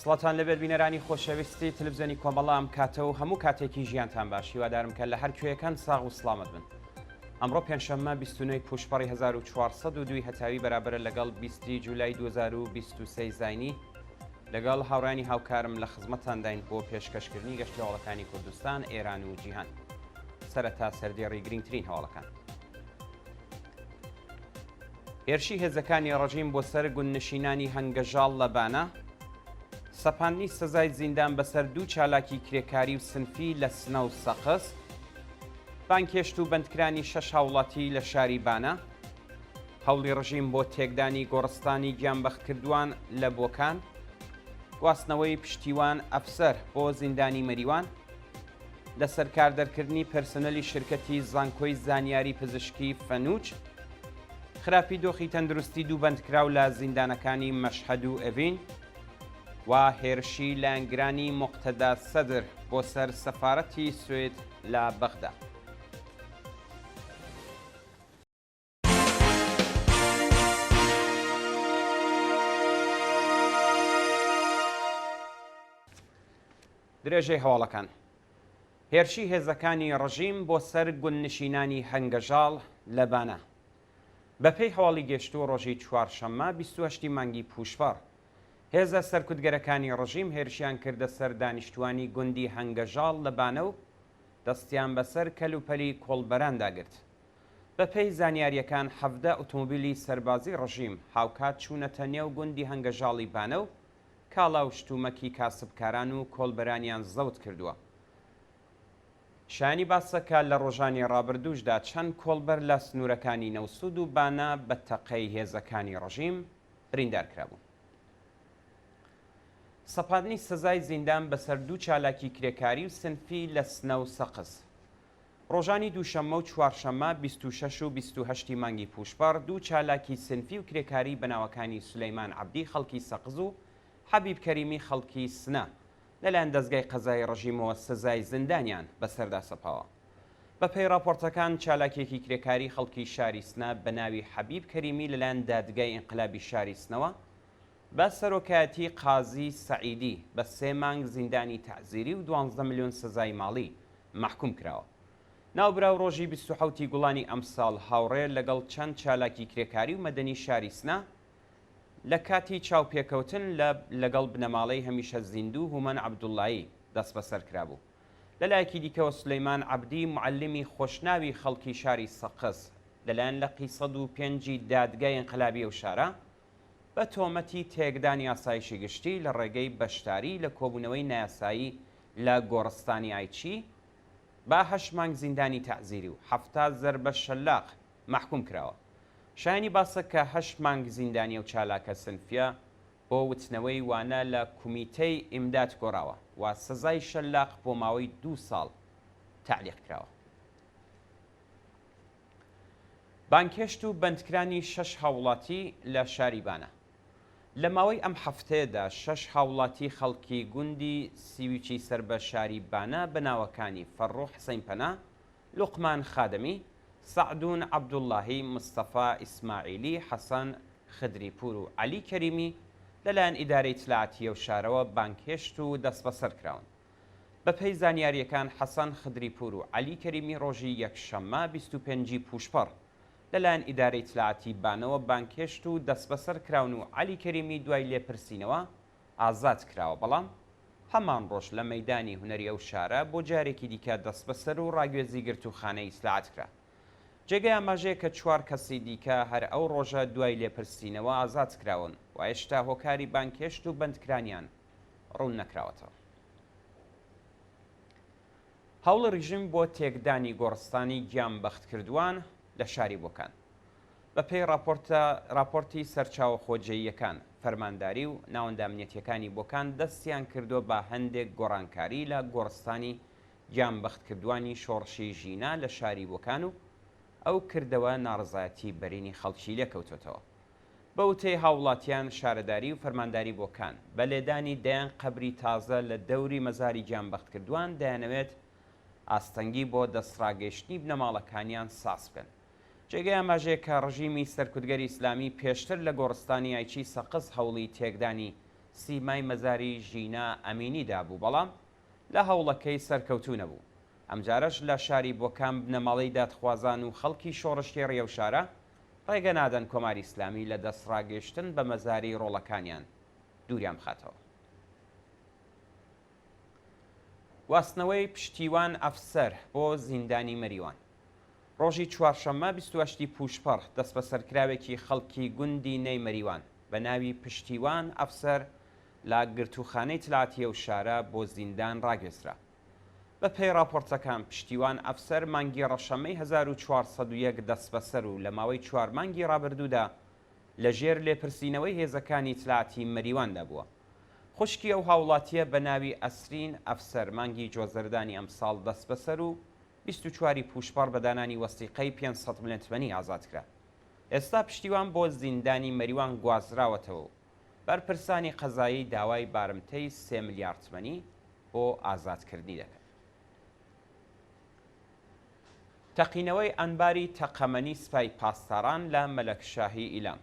سڵاتان لەبێت بینەرانی خۆشەویستی تلڤیزیۆنی کۆمەڵە ئەم کاتە و هەموو کاتێکی ژیانتان باشی وادارم کە لە هەر کوێیەکان ساغ و سڵامت بن. ئەمڕۆ پێنجشەممە 29 پوشپەڕی 1402 هەتاوی بەرابرە لەگەڵ 20 جولای 2023 زاینی لەگەڵ هاوڕانی هاوکارم لە خزمەتانداین بۆ پێشکەشکردنی گەشتی هەوڵەکانی کوردستان، ئێران و جیهان. سەرەتا سەردێڕی گرنگترین هەوڵەکان. هێرشی هێزەکانی ڕەژیم بۆ سەر گوندنشینانی هەنگەژاڵ لە بانە، سەپاندنی سزای زیندان بەسەر دوو چالاکی کرێکاری و سنفی لە سنە و سەقس، بانکێشت و بەندکرانی 6 هاوڵاتی لە شاری بانە، هەوڵی ڕژیم بۆ تێکدانی گۆڕستانی گیانبەختکردووان لە بۆکان، گواستنەوەی پشتیوان ئەفسەر بۆ زیندانی مەریوان، لەسەر کاردەرکردنی پەرسنەلی شرکەتی زانکۆی زانیاری پزیشکی فەنووج، خراپی دۆخی تەندروستی دوو بەندکراو لە زیندانەکانی مەشهەد و ئەڤین، و هێرشی لایەنگرانی موقتەدا سەدر بۆ سەر سەفارەتی سوێد لە بەغدا. درێژەی هەواڵەکان. هێرشی هێزەکانی ڕەژیم بۆ سەر گوندنشینانی هەنگەژاڵ لە بانە. بەپێی هەواڵی گەشتوو ڕۆژی چوارشەممە 28 مانگی پوشپەڕ، هێزە سەرکوتگەرەکانی ڕژیم هێرشیان کردە سەر دانیشتوانی گوندی هەنگەژاڵ لە بانە و دەستیان بەسەر کەلوپەلی کۆڵبەران داگرت. بەپێی زانیاریەکان 17 ئۆتۆمۆبیلی سەربازی ڕژیم هاوکات چوونەتە نێو گوندی هەنگەژاڵی بانە و کاڵا و شتومەکی کاسبکاران و کۆڵبەرانیان زەوت کردووە. شایانی باسەکە لە ڕۆژانی ڕابردووشدا چەند کۆڵبەر لە سنوورەکانی نەوسود و بانە بە تەقەی هێزەکانی ڕژیم بریندار کرابوو. سەپاندنی سزای زیندان بەسەر دوو چالاکی کرێکاری و سنفی لە سنە و سەقس. ڕۆژانی دووشەممە و چوارشەممە 26 و 28 مانگی پوشپەڕ دوو چالاکی سنفی و کرێکاری بەناوەکانی سولەیمان عەبدی خەڵکی سەقز و حەبیب کەریمی خەڵکی سنە لەلایەن دەستگای قەزای ڕژیمەوە سزای زیندانیان بەسەردا سەپاوە. بەپێی راپۆرتەکان چالاکێکی کرێکاری خەڵکی شاری سنە بە ناوی حەبیب کەریمی لەلایەن دادگای ئینقلابی شاری سنەوە بە سەرۆکایەتی قازی سەعیدی بە 3 مانگ زیندانی تەعزیری و 12 ملیۆن سزای ماڵی محکوم کراوە. ناوبراو ڕۆژی 27 گوڵانی ئەمساڵ هاوڕێ لەگەڵ چەند چالاکی کرێکاری و مەدەنی شاری سنە لە کاتی چاوپێکەوتن لەگەڵ بنەماڵەی هەمیشە زیندوو هومەن عەبدوڵڵایی دەست بەسەر کرابوو. لەلایەکی دیکەوە سولەیمان عەبدی معەللیمی خۆشناوی خەڵکی شاری سەقس لەلایەن لە قی 105 دادگای ئینقلابی ئەو شارە بە تۆمەتی تێکدانی یاسایشی گشتی لە ڕێگەی بەشداری لە کۆبوونەوەی نایاسایی لە گۆڕستانی ئایچی با 8 مانگ زیندانی تەعزیری و 70 زەربە شەلاق محکوم کراوە. شایانی باسە کە 8 مانگ زیندانی و چالاکە سنفیە بۆ وتنەوەی وانە لە کومیتەی ئیمداد گۆڕاوە و سزای شەلاق بۆ ماوەی 2 ساڵ تعلیق کراوە. بانکێشت و بەندکرانی 6 هاوڵاتی لە شاری بانە. لە ماوەی ئەم هەفتەیەدا 6 هاوڵاتی خەڵکی گوندی سیویچی سەر بە شاری بانە بەناوەکانی فەڕوو حسەین پەنا، لوقمان خادەمی، سەعدون عەبدوڵڵاهی، مستەفا ئیسماعیلی، حەسەن خدریپور و عەلی کەریمی لەلایەن ئیدارەی ئیتلاعاتیە و شارەوە بانکێشت و دەست بەسەر کراون. بەپێی زانیاریەکان حەسەن خدریپور و عەلی کەریمی ڕۆژی یەکشەممە 25 پوشپەڕ لەلایەن ئیدارەی ئیتلاعاتی بانەوە بانکێشت و دەست بەسەر کراون و عەلی کەریمی دوای لێپرسینەوە ئازاد کراوە، بەڵام هەمان ڕۆژ لە مەیدانی هونەری ئەو شارە بۆ جارێکی دیکە دەست بەسەر و ڕاگوێزی گرت و خانەی ئیسلاحات کرا. جێگەی ئاماژەیە کە 4 کەسی دیکە هەر ئەو ڕۆژە دوای لێپرسینەوە ئازاد کراون و هێشتا هۆکاری بانکێشت و بەندکرانیان ڕوون نەکراوەتەوە. هەوڵ ڕژیم بۆ تێکدانی گۆڕستانی گیانبەختکردووان لە شاری بۆکان. بەپێی راپۆرتی سەرچاوە خۆجێیەکان، فەرمانداری و ناوەندامنیەتیەکانی بۆکان دەستیان کردو بە هەندێک گۆڕانکاری لە گۆڕستانی گیانبەختکردوانی شۆڕشی ژینا لە شاری بۆکان و ئەو کردەوە ناڕزایەتی بەرینی خەڵکی لێکەوتێتەوە. بە وتەی هاوڵاتیان شارەداری و فەرمانداری بۆکان بە لێدانی دەیان قەبری تازە لە دەوری مەزاری گیانبەختکردوان دەیانەوێت ئاستەنگی بۆ دەستڕاگەیشتنی بنەماڵەکانیان ساس بکەن. جێگەی ئاماژەیە کە ڕژیمی سەرکوتگەری ئیسلامی پێشتر لە گۆڕستانی ئایچی سەقز هەوڵی تێکدانی سیمای مەزاری ژینا ئەمینیدا بوو، بەڵام لە هەوڵەکەی سەرکەوتوو نەبوو. ئەمجارەش لە شاری بۆکان بنەماڵەی دادخوازان و خەڵکی شۆڕشتی ڕێوشارە ڕێگە نادەن کۆماری ئیسلامی لە دەستڕاگەشتن بە مەزاری ڕۆڵەکانیان دووریان بخاتەوە. واستنەوەی پشتیوان ئەفسەر بۆ زیندانی مەریوان. ڕۆژی چوارشەممە 28 پوشپەڕ دەست بە سەرکراوێکی خەڵکی گوندی نەی مەریوان بە ناوی پشتیوان ئەفسەر لە گرتوخانەی تلاتیە و شارە بۆ زیندان ڕاگەزرا. بە پێی راپۆرتەکان پشتیوان ئەفسەر مانگی ڕەشەمەی 1401 دەست بەسەر و لە ماوەی 4 مانگی ڕابردوودا لەژێر لێپرسینەوەی هێزەکانی تلاتی مەریواندا بووە. خوشکی ئەو هاوڵاتیە بە ناوی ئەسرین ئەفسەر مانگی جۆزەردانی ئەمساڵ دەست بەسەر و 24 پوشپەڕ بەدانانی وەستیقەی 500 ملیۆن تمەنی ئازاد کرا. ئێستا پشتیوان بۆ زیندانی مەریوان گوازراوەتەوە و بەرپرسانی قەزایی داوای بارمتەی 3 ملیارد تمەنی بۆ ئازادکردنی دەکەن. تەقینەوەی ئەنباری تەقەمەنی سپای پاسداران لە مەلەکشاهی ئیلام.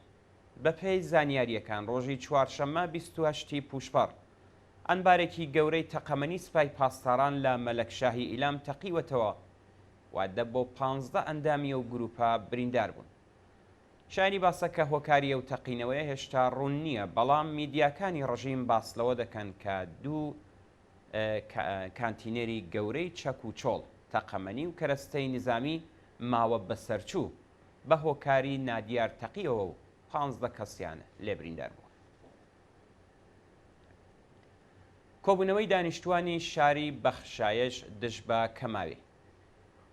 بە پێی زانیاریەکان ڕۆژی چوارشەممە 28 پوشپەڕ ئەنبارێکی گەورەی تەقەمەنی سپای پاسداران لە مەلەکشاهی ئیلام تەقیوەتەوە وادە بۆ 15 ئەندامیە و گروپە بریندار بوون. شایانی باسەکە هۆکاریە و تەقینەوەی هێشتا ڕوون نییە، بەڵام میدیاکانی ڕژیم باس لەوە دەکەن کە دوو کانتینەری گەورەی چەک و چۆڵ تەقەمەنی و کەرەستەی نظامی ماوە بەسەرچوو بە هۆکاری نادیار تەقیەوە و 15 کەسیان لێ بریندار بوو. کۆبوونەوەی دانیشتوانی شاری بەخشایش دژ بە کەماوی.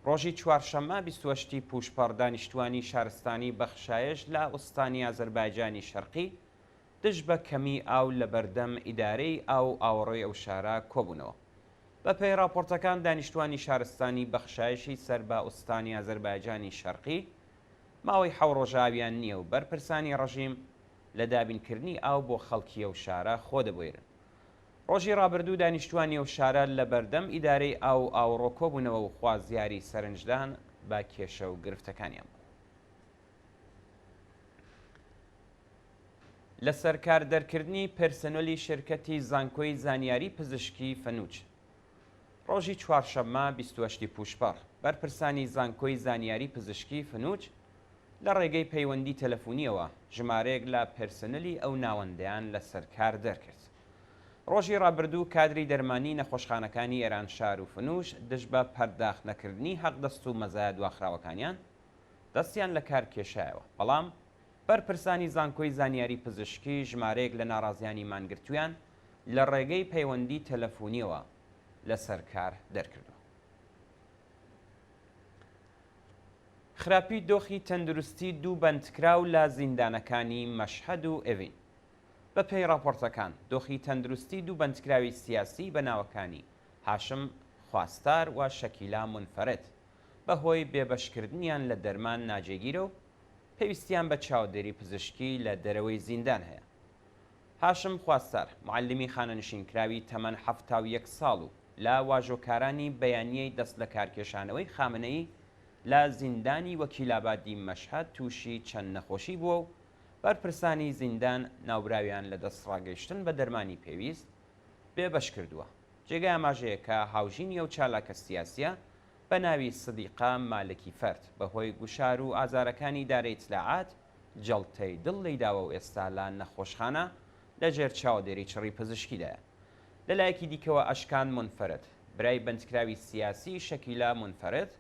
ڕۆژی چوارشەممە 28 پوشپەڕ دانیشتوانی شارستانی بەخشایش لە ئوستانی ئازەربایجانی شەرقی دژ بە کەمی ئاو لە بەردەم ئیدارەی ئاو ئاوەڕۆی ئەو شارە کۆبوونەوە. بە پێی راپۆرتەکان دانیشتوانی شارستانی بەخشایشی سەر بە ئوستانی ئازەربایجانی شەرقی ماوەی حەو ڕۆژاویان نییە و بەرپرسانی ڕژیم لە دابینکردنی ئاو بۆ خەڵکی ئەو شارە خۆ دەبوێرن. ڕۆژی ڕابردوو دانیشتوانی ئەو شارە لە بەردەم ئیدارەی ئاو ئاوڕۆ کۆبوونەوە و خوازیاری سەرنجدان بە کێشە و گرفتەکانیان بوو. لە سەرکار دەرکردنی پێرسەنۆلی شرکەتی زانکۆی زانیاری پزیشکی فەنووج. ڕۆژی چوارشەممە 28 پوشپەڕ بەرپرسانی زانکۆی زانیاری پزیشکی فەنووج لە ڕێگەی پەیوەندی تەلەفۆنیەوە ژمارەیەک لە پێرسەنەلی ئەو ناوەندەیان لە سەرکار دەرکرد. ڕۆژی ڕابردوو کادری دەرمانی نەخۆشخانەکانی ئێرانشار و فنووش دژ بە پەرداخ نەکردنی حەقدەست و مەزایە دواخراوەکانیان دەستیان لە کار کێشایەوە، بەڵام بەرپرسانی زانکۆی زانیاری پزیشکی ژمارەیەک لە ناڕازیانی مانگرتویان لە ڕێگەی پەیوەندی تەلەفۆنیەوە لە سەرکار دەرکردووە. خراپی دۆخی تەندروستی دوو بەندکراو لە زیندانەکانی مەشهەد و ئێڤین. بە پێی راپۆرتەکان دۆخی تەندروستی دوو بەندکراوی سیاسی بە ناوەکانی هاشم خواستار و شەکیلا منفەرد بەهۆی بێبەشکردنیان لە دەرمان ناجێگیرە و پێویستیان بە چاودێری پزیشکی لە دەرەوەی زیندان هەیە. هاشم خواستار معلمی خانەنشینکراوی تەمەن 71 ساڵ و لە واژۆکارانی بەیانیەی دەست لە کارکێشانەوەی خامنەیی لە زیندانی وەکیلابادی مەشهەد تووشی چەند نەخۆشی بووە و بەرپرسانی زیندان ناوبراویان لە دەستڕاگەیشتن بە دەرمانی پێویست بێبەش کردووە. جێگای ئاماژەیەکە هاوژینی و چالاکە سیاسیە بە ناوی سدیقا مالکی فەرد بەهۆی گوشار و ئازارەکانی دارەی اطلاعات جەڵتەی دڵ لەیداوە و ئێستا لە نەخۆشخانە لەژێر چاودێری چڕی پزیشکیدایە. لەلایەکی دیکەوە ئەشکان منفەرد برای بەندکراوی سیاسی شەکیلا منفەرد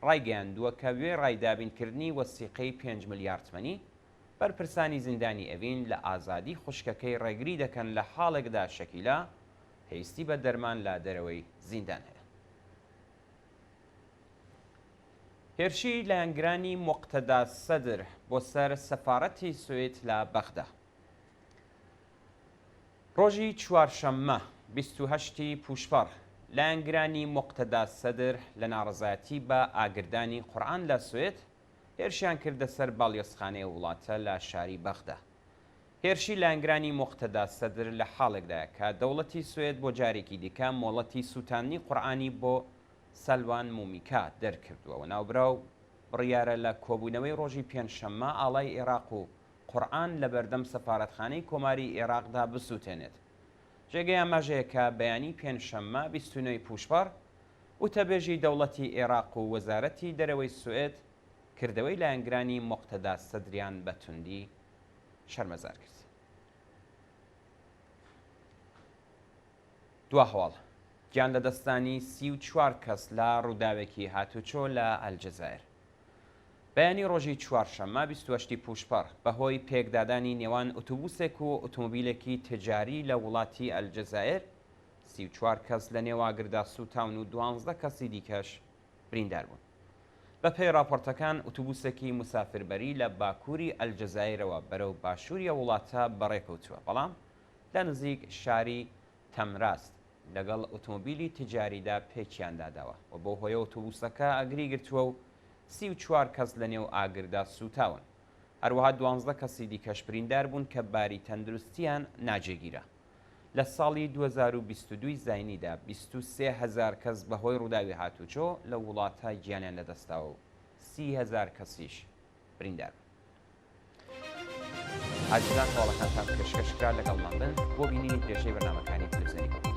ڕایگەیاندووە کە وێ ڕایدابینکردنی وەسیقەی 5 ملیارد تمەنی بەرپرسانی زیندانی ئەڤین لە ئازادی خوشکەکەی ڕێگری دەکەن لە حاڵێکدا شەکیلا پێویستی بە دەرمان لە دەرەوەی زیندان هەیە. هێرشی لایەنگرانی موقتەدا سەدر بۆ سەر سەفارەتی سوێد لە بەغدا. ڕۆژی چوارشەممە 28 پوشپەڕ لایەنگرانی موقتەدا سەدر لە ناڕەزایەتی بە ئاگردانی قورئان لە سوێد هێرشیان کردە سەر باڵیۆزخانەی وڵاتە لە شاری بەغدا. هێرشی لایەنگرانی موقتەدا سەدر لە حاڵێکدایە کە دەوڵەتی سوێد بۆ جارێکی دیکە مۆڵەتی سووتانی قورئانی بۆ سەلوان مومیکا دەرکردووە و ناوبراو بڕیارە لە کۆبوونەوەی ڕۆژی پێنجشەممە ئاڵای عێراق و قورئان لە بەردەم سەفارەتخانەی کۆماری عێراقدا بسووتێنێت. جێگەی ئاماژەیە کە بەیانی پێنجشەممە 29 پوشبەر وتەبێژی دەوڵەتی عێراق و وەزارەتی دەرەوەی سوئێد کردەوەی لایەنگرانی موقتەدا سەدریان بە توندی شەرمەزار کرد. دوا هەواڵ گیان لە دەستانی 34 کەس لە ڕووداوێکی هاتوچۆ لە ئەلجەزایر. بەیانی ڕۆژی چوارشەممە 28 پوشپەر بەهۆی پێکدادانی نێوان ئۆتۆبوسێک و ئۆتۆمۆبیلێکی تجاری لە وڵاتی ئەلجەزایر 34 کەس لە نێواگردا سوتاون و 12 کەسی دیکەش بریندار بوون. بەپێی راپۆرتەکان ئۆتۆبوسێکی مسافربەری لە باکووری ئەلجەزایرەوە بەرەو باشووریە وڵاتە بەڕێکەوتووە، بەڵام لە نزیک شاری تەمراست لەگەڵ ئۆتۆمۆبیلی تجاریدا پێکیان داداوە و بۆ هۆیە ئۆتۆبوسەکە ئەگری گرتووە و 34 کەس لە نێو ئاگردا سوتاون. هەروەها 12 کەسی دیکەش بریندار بوون کە باری تەندروستیان ناجێگیرە. لە ساڵی 2022 زاینیدا 23,000 کەس بەهۆی ڕووداوی هاتوچۆ لە وڵاتە گیانیان لەدەستاوە و 30,000 کەسیش بریندار. ئاجزان هەواڵەکانتان پێشکەشکرا لەگەڵمان بن بۆ بینینی پێشەی بەرنامەکانی تەلەڤیزیۆنی